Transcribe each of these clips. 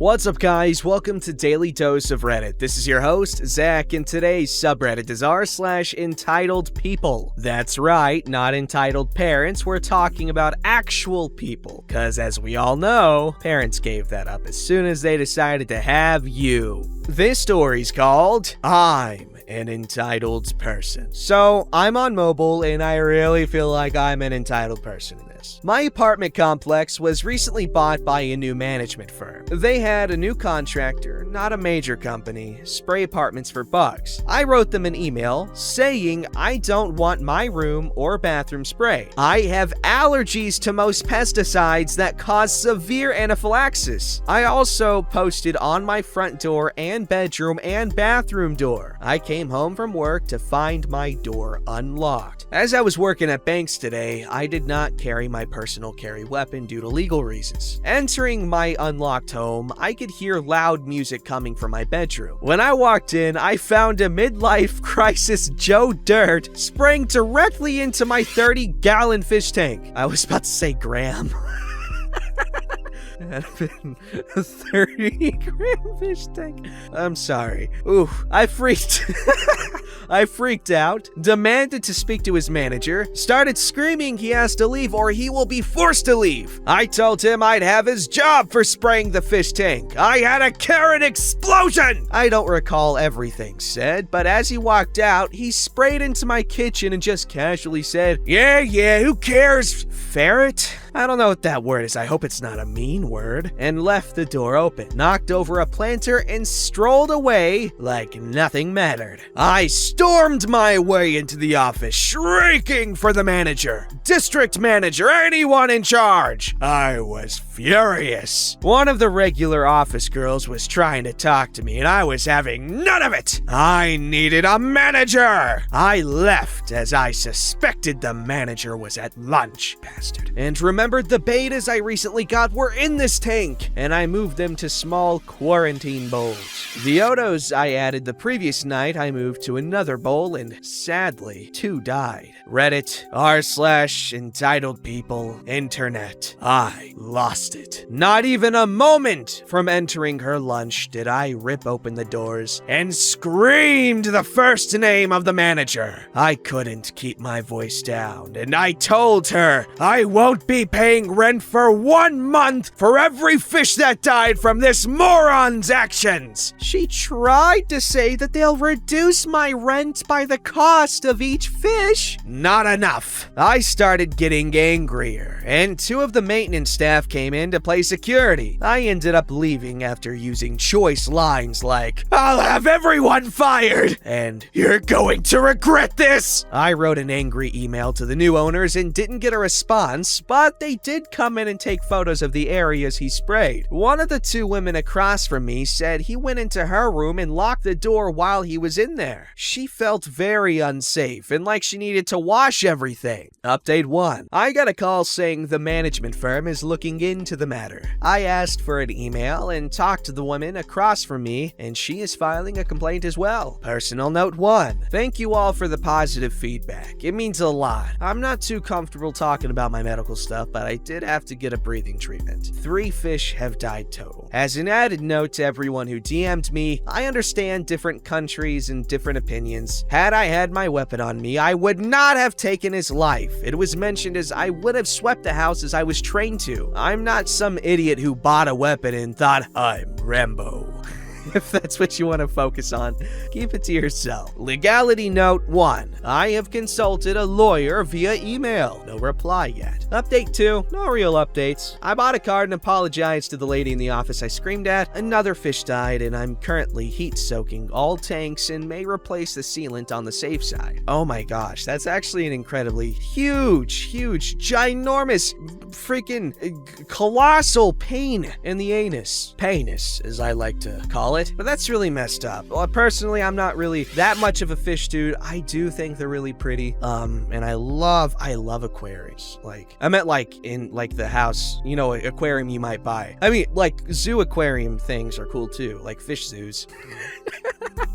What's up, guys? Welcome to Daily Dose of Reddit. This is your host, Zach, and today's subreddit is r/EntitledPeople. That's right, not entitled parents. We're talking about actual people, because as we all know, parents gave that up as soon as they decided to have you. This story's called I'm an Entitled Person. So, I'm on mobile, and I really feel like I'm an entitled person in this. My apartment complex was recently bought by a new management firm. They had a new contractor, not a major company, spray apartments for bugs. I wrote them an email saying I don't want my room or bathroom sprayed. I have allergies to most pesticides that cause severe anaphylaxis. I also posted on my front door and bedroom and bathroom door. I came home from work to find my door unlocked. As I was working at banks today, I did not carry my personal carry weapon due to legal reasons. Entering my unlocked home, I could hear loud music coming from my bedroom. When I walked in, I found a midlife crisis Joe Dirt spraying directly into my 30-gallon fish tank. I was about to say gram. Had been a 30-gram fish tank. I'm sorry. Ooh, I freaked out, demanded to speak to his manager, started screaming he has to leave or he will be forced to leave. I told him I'd have his job for spraying the fish tank. I had a Karen explosion! I don't recall everything said, but as he walked out, he sprayed into my kitchen and just casually said, Yeah, who cares, ferret? I don't know what that word is, I hope it's not a mean word, and left the door open, knocked over a planter, and strolled away like nothing mattered. I stormed my way into the office, shrieking for the manager, district manager, anyone in charge. I was furious. One of the regular office girls was trying to talk to me, and I was having none of it. I needed a manager. I left as I suspected the manager was at lunch, bastard, and remembered the betas I recently got were in this tank, and I moved them to small quarantine bowls. The Odos I added the previous night I moved to another bowl, and sadly, 2 died. Reddit, r/EntitledPeople, internet. I lost it. Not even a moment from entering her lunch did I rip open the doors and screamed the first name of the manager. I couldn't keep my voice down, and I told her I won't be paying rent for 1 month for every fish that died from this moron's actions. She tried to say that they'll reduce my rent by the cost of each fish. Not enough. I started getting angrier, and 2 of the maintenance staff came in to play security. I ended up leaving after using choice lines like, I'll have everyone fired, and you're going to regret this. I wrote an angry email to the new owners and didn't get a response, but they did come in and take photos of the areas he sprayed. One of the 2 women across from me said he went into her room and locked the door while he was in there. She felt very unsafe and like she needed to wash everything. Update 1. I got a call saying the management firm is looking into the matter. I asked for an email and talked to the woman across from me, and she is filing a complaint as well. Personal note 1. Thank you all for the positive feedback. It means a lot. I'm not too comfortable talking about my medical stuff, but I did have to get a breathing treatment. 3 fish have died total. As an added note to everyone who DM'd me, I understand different countries and different opinions. Had I had my weapon on me, I would not have taken his life. It was mentioned as I would have swept the house as I was trained to. I'm not some idiot who bought a weapon and thought, I'm Rambo. If that's what you want to focus on, keep it to yourself. Legality note 1. I have consulted a lawyer via email. No reply yet. Update 2. No real updates. I bought a card and apologized to the lady in the office I screamed at. Another fish died, and I'm currently heat soaking all tanks and may replace the sealant on the safe side. Oh my gosh, that's actually an incredibly huge, ginormous, freaking colossal pain in the anus. Painus, as I like to call it. But that's really messed up. Well, personally, I'm not really that much of a fish dude. I do think they're really pretty. And I love aquariums. Like, I meant like in like the house, you know, aquarium you might buy. I mean, like zoo aquarium things are cool too, like fish zoos.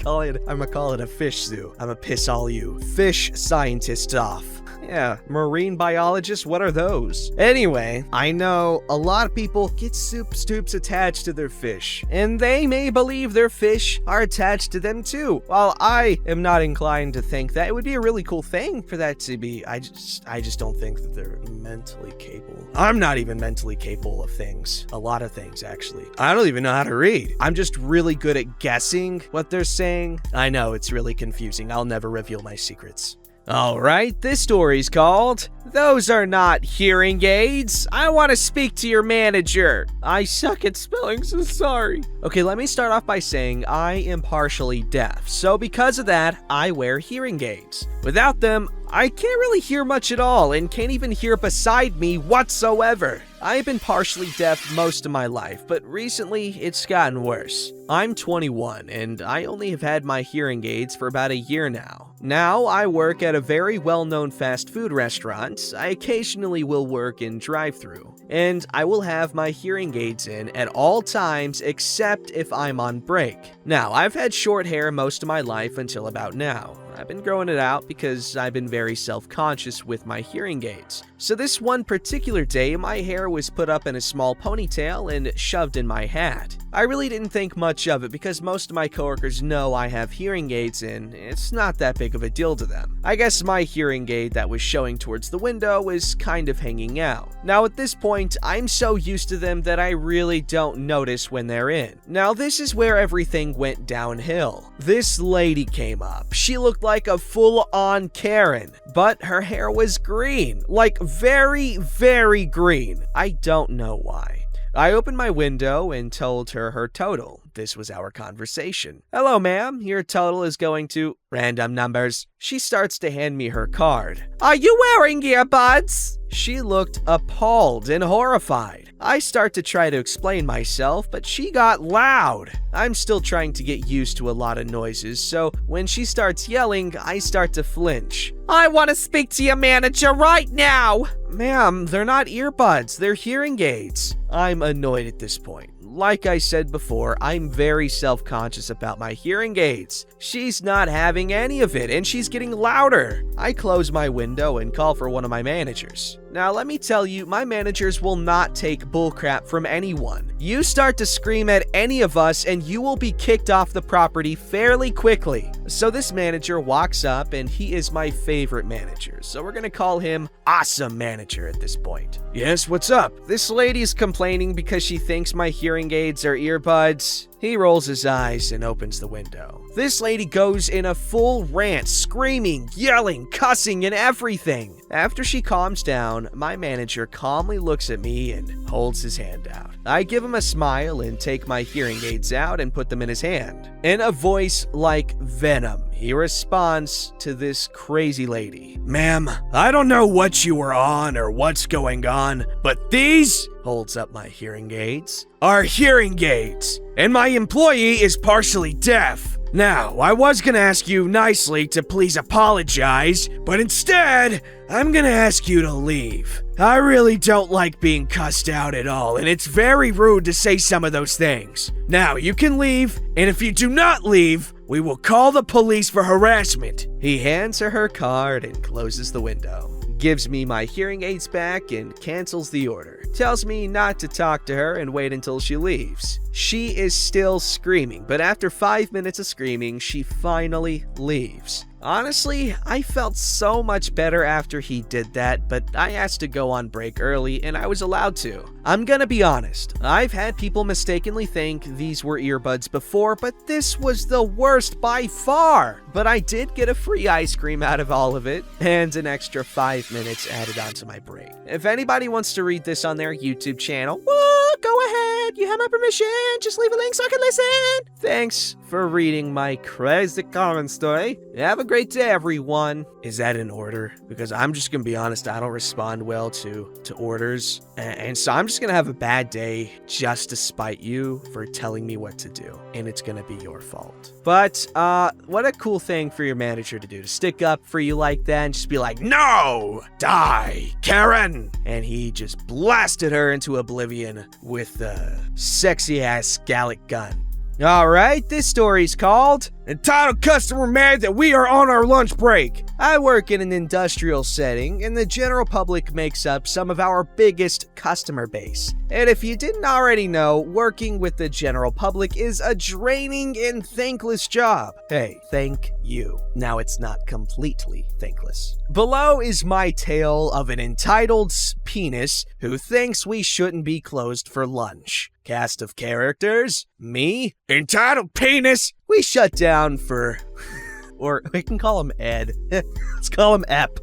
I'm gonna call it a fish zoo. I'm gonna piss all you fish scientists off. Yeah, marine biologists, what are those? Anyway, I know a lot of people get soup stoops attached to their fish, and they may believe their fish are attached to them too. While I am not inclined to think that, it would be a really cool thing for that to be. I just don't think that they're mentally capable. I'm not even mentally capable of things. A lot of things, actually. I don't even know how to read. I'm just really good at guessing what they're saying. I know, it's really confusing. I'll never reveal my secrets. Alright, this story's called, "Those Are Not Hearing Aids. I Want to Speak to Your Manager. I suck at spelling, so sorry." Okay, let me start off by saying I am partially deaf, so because of that, I wear hearing aids. Without them, I can't really hear much at all and can't even hear beside me whatsoever. I've been partially deaf most of my life, but recently it's gotten worse. I'm 21 and I only have had my hearing aids for about a year now. Now I work at a very well-known fast food restaurant. I occasionally will work in drive-thru, and I will have my hearing aids in at all times except if I'm on break. Now, I've had short hair most of my life until about now. I've been growing it out because I've been very self-conscious with my hearing aids. So this one particular day, my hair was put up in a small ponytail and shoved in my hat. I really didn't think much of it because most of my coworkers know I have hearing aids in. It's not that big of a deal to them. I guess my hearing aid that was showing towards the window was kind of hanging out. Now at this point, I'm so used to them that I really don't notice when they're in. Now this is where everything went downhill. This lady came up. She looked like a full-on Karen, but her hair was green, like very, very green. I don't know why. I opened my window and told her her total. This was our conversation. "Hello, ma'am. Your total is going to random numbers." She starts to hand me her card. "Are you wearing earbuds?" She looked appalled and horrified. I start to try to explain myself, but she got loud. I'm still trying to get used to a lot of noises, so when she starts yelling, I start to flinch. "I want to speak to your manager right now!" "Ma'am, they're not earbuds, they're hearing aids." I'm annoyed at this point. Like I said before, I'm very self-conscious about my hearing aids. She's not having any of it, and she's getting louder. I close my window and call for one of my managers. Now, let me tell you, my managers will not take bullcrap from anyone. You start to scream at any of us, and you will be kicked off the property fairly quickly. So this manager walks up, and he is my favorite manager, so we're gonna call him Awesome Manager at this point. "Yes, what's up?" "This lady's complaining because she thinks my hearing aids are earbuds." He rolls his eyes and opens the window. This lady goes in a full rant, screaming, yelling, cussing, and everything. After she calms down, my manager calmly looks at me and holds his hand out. I give him a smile and take my hearing aids out and put them in his hand. In a voice like venom, he responds to this crazy lady. "Ma'am, I don't know what you were on or what's going on, but these," holds up my hearing aids, "are hearing aids, and my employee is partially deaf. Now, I was gonna ask you nicely to please apologize, but instead, I'm gonna ask you to leave. I really don't like being cussed out at all, and it's very rude to say some of those things. Now, you can leave, and if you do not leave, we will call the police for harassment." He hands her card and closes the window. Gives me my hearing aids back and cancels the order. Tells me not to talk to her and wait until she leaves. She is still screaming, but after 5 minutes of screaming, she finally leaves. Honestly, I felt so much better after he did that, but I asked to go on break early and I was allowed to. I'm gonna be honest, I've had people mistakenly think these were earbuds before, but this was the worst by far. But I did get a free ice cream out of all of it, and an extra 5 minutes added onto my break. If anybody wants to read this on their YouTube channel, well, go ahead, you have my permission, just leave a link so I can listen. Thanks for reading my crazy common story. Have a great day, everyone. Is that in order? Because I'm just gonna be honest, I don't respond well to orders, and so I'm just gonna have a bad day just to spite you for telling me what to do, and it's gonna be your fault. But what a cool thing for your manager to do, to stick up for you like that and just be like, "No! Die, Karen!" And he just blasted her into oblivion with the sexy-ass Gallic gun. Alright, this story's called Entitled customer mad that we are on our lunch break. I work in an industrial setting, and the general public makes up some of our biggest customer base. And if you didn't already know, working with the general public is a draining and thankless job. Hey, thank you. Now it's not completely thankless. Below is my tale of an entitled penis who thinks we shouldn't be closed for lunch. Cast of characters: me, entitled penis. We shut down for... or we can call him Ed. Let's call him Ep.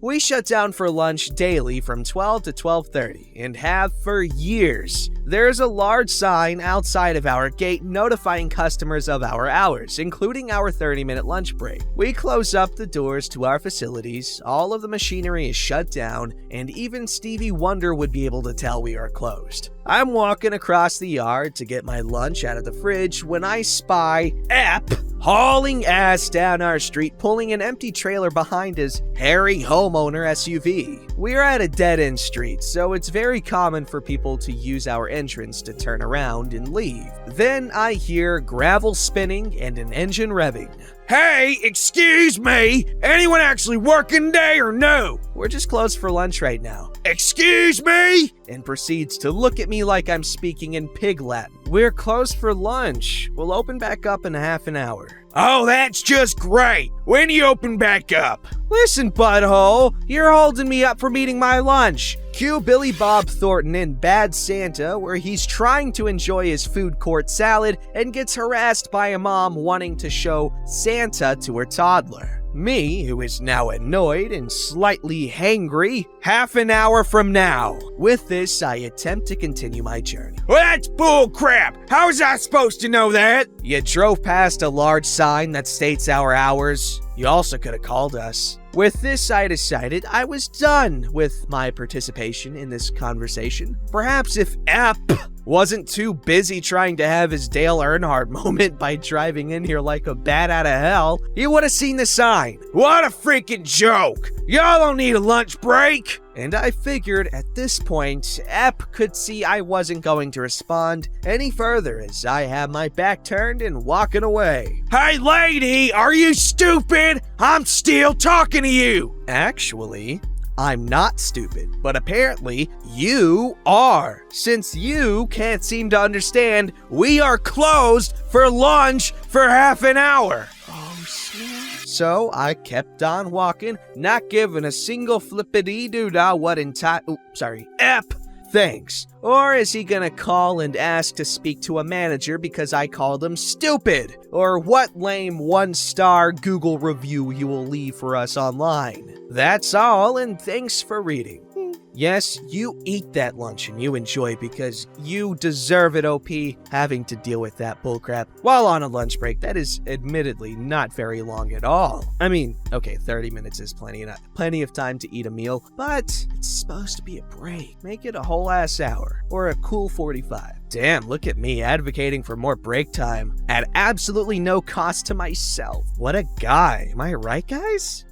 We shut down for lunch daily from 12 to 12:30 and have for years. There's a large sign outside of our gate notifying customers of our hours, including our 30-minute lunch break. We close up the doors to our facilities, all of the machinery is shut down, and even Stevie Wonder would be able to tell we are closed. I'm walking across the yard to get my lunch out of the fridge when I spy Ep hauling ass down our street, pulling an empty trailer behind his hairy homeowner SUV. We're at a dead-end street, so it's very common for people to use our entrance to turn around and leave. Then I hear gravel spinning and an engine revving. Hey, excuse me, anyone actually working today or no? We're just closed for lunch right now. Excuse me? And proceeds to look at me like I'm speaking in pig Latin. We're closed for lunch. We'll open back up in half an hour. Oh, that's just great. When do you open back up? Listen, butthole, you're holding me up from eating my lunch. Cue Billy Bob Thornton in Bad Santa, where he's trying to enjoy his food court salad and gets harassed by a mom wanting to show Santa to her toddler. Me, who is now annoyed and slightly hangry, half an hour from now. With this, I attempt to continue my journey. Well, that's bullcrap! How was I supposed to know that? You drove past a large sign that states our hours. You also could have called us. With this, I decided I was done with my participation in this conversation. Perhaps if Ep wasn't too busy trying to have his Dale Earnhardt moment by driving in here like a bat out of hell, he would have seen the sign. What a freaking joke! Y'all don't need a lunch break! And I figured at this point, Ep could see I wasn't going to respond any further as I have my back turned and walking away. Hey lady, are you stupid? I'm still talking to you! Actually, I'm not stupid, but apparently you are, since you can't seem to understand we are closed for lunch for half an hour. Oh, snap. So I kept on walking, not giving a single flippity-doo-dah what Ep thinks. Or is he gonna call and ask to speak to a manager because I called him stupid? Or what lame 1-star Google review you will leave for us online? That's all, and thanks for reading. Yes, you eat that lunch and you enjoy because you deserve it, OP, having to deal with that bullcrap while on a lunch break. That is admittedly not very long at all. I mean, okay, 30 minutes is plenty of time to eat a meal, but it's supposed to be a break. Make it a whole ass hour or a cool 45. Damn, look at me advocating for more break time at absolutely no cost to myself. What a guy. Am I right, guys?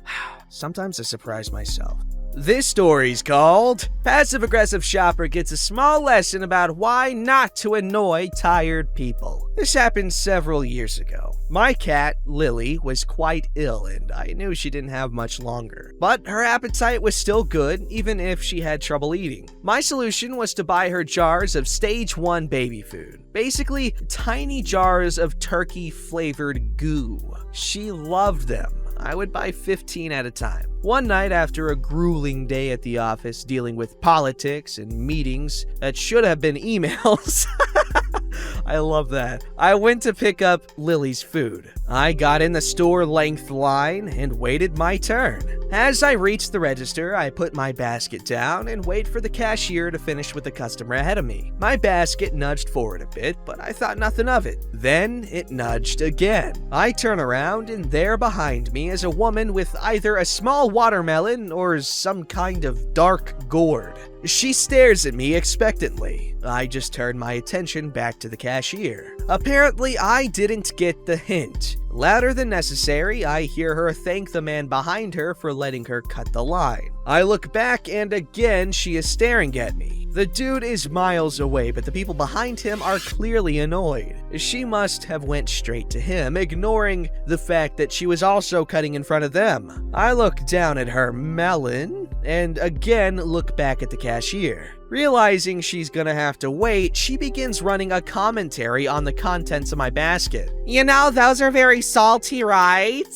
Sometimes I surprise myself. This story's called Passive Aggressive Shopper Gets a Small Lesson About Why Not to Annoy Tired People. This happened several years ago. My cat, Lily, was quite ill and I knew she didn't have much longer. But her appetite was still good, even if she had trouble eating. My solution was to buy her jars of stage 1 baby food. Basically, tiny jars of turkey-flavored goo. She loved them. I would buy 15 at a time. One night after a grueling day at the office dealing with politics and meetings that should have been emails, I love that, I went to pick up Lily's food. I got in the store-length line and waited my turn. As I reached the register, I put my basket down and wait for the cashier to finish with the customer ahead of me. My basket nudged forward a bit, but I thought nothing of it. Then it nudged again. I turn around and there behind me is a woman with either a small watermelon or some kind of dark gourd. She stares at me expectantly. I just turned my attention back to the cashier. Apparently, I didn't get the hint. Louder than necessary, I hear her thank the man behind her for letting her cut the line. I look back and again she is staring at me. The dude is miles away, but the people behind him are clearly annoyed. She must have went straight to him, ignoring the fact that she was also cutting in front of them. I look down at her melon, and again look back at the cashier. Realizing she's gonna have to wait, she begins running a commentary on the contents of my basket. You know, those are very salty, right?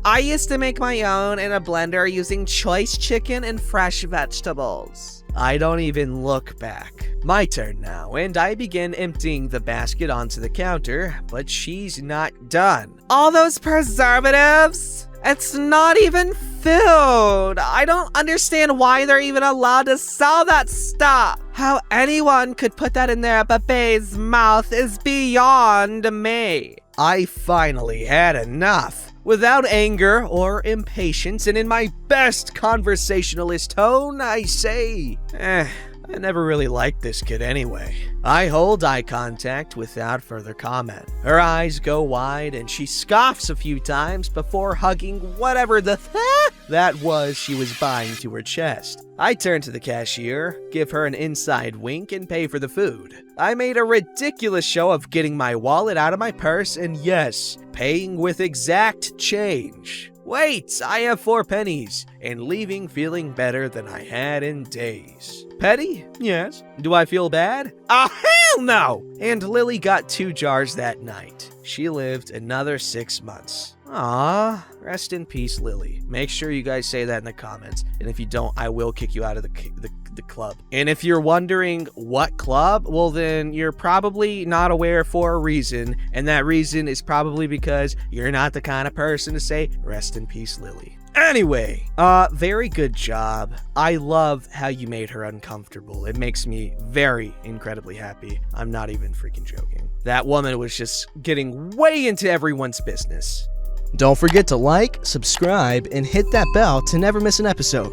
I used to make my own in a blender using choice chicken and fresh vegetables. I don't even look back. My turn now, and I begin emptying the basket onto the counter, but she's not done. All those preservatives? It's not even food. I don't understand why they're even allowed to sell that stuff. How anyone could put that in their buffet's mouth is beyond me. I finally had enough. Without anger or impatience, and in my best conversationalist tone, I say, I never really liked this kid anyway. I hold eye contact without further comment. Her eyes go wide and she scoffs a few times before hugging whatever the that was she was buying to her chest. I turn to the cashier, give her an inside wink, and pay for the food. I made a ridiculous show of getting my wallet out of my purse and yes, paying with exact change. Wait, I have 4 pennies, and leaving feeling better than I had in days. Petty? Yes. Do I feel bad? Oh, hell no! And Lily got 2 jars that night. She lived another 6 months. Aww, rest in peace, Lily. Make sure you guys say that in the comments, and if you don't, I will kick you out of the club. And if you're wondering what club, well then you're probably not aware for a reason, and that reason is probably because you're not the kind of person to say, rest in peace, Lily. Anyway, very good job. I love how you made her uncomfortable. It makes me very incredibly happy. I'm not even freaking joking. That woman was just getting way into everyone's business. Don't forget to like, subscribe, and hit that bell to never miss an episode.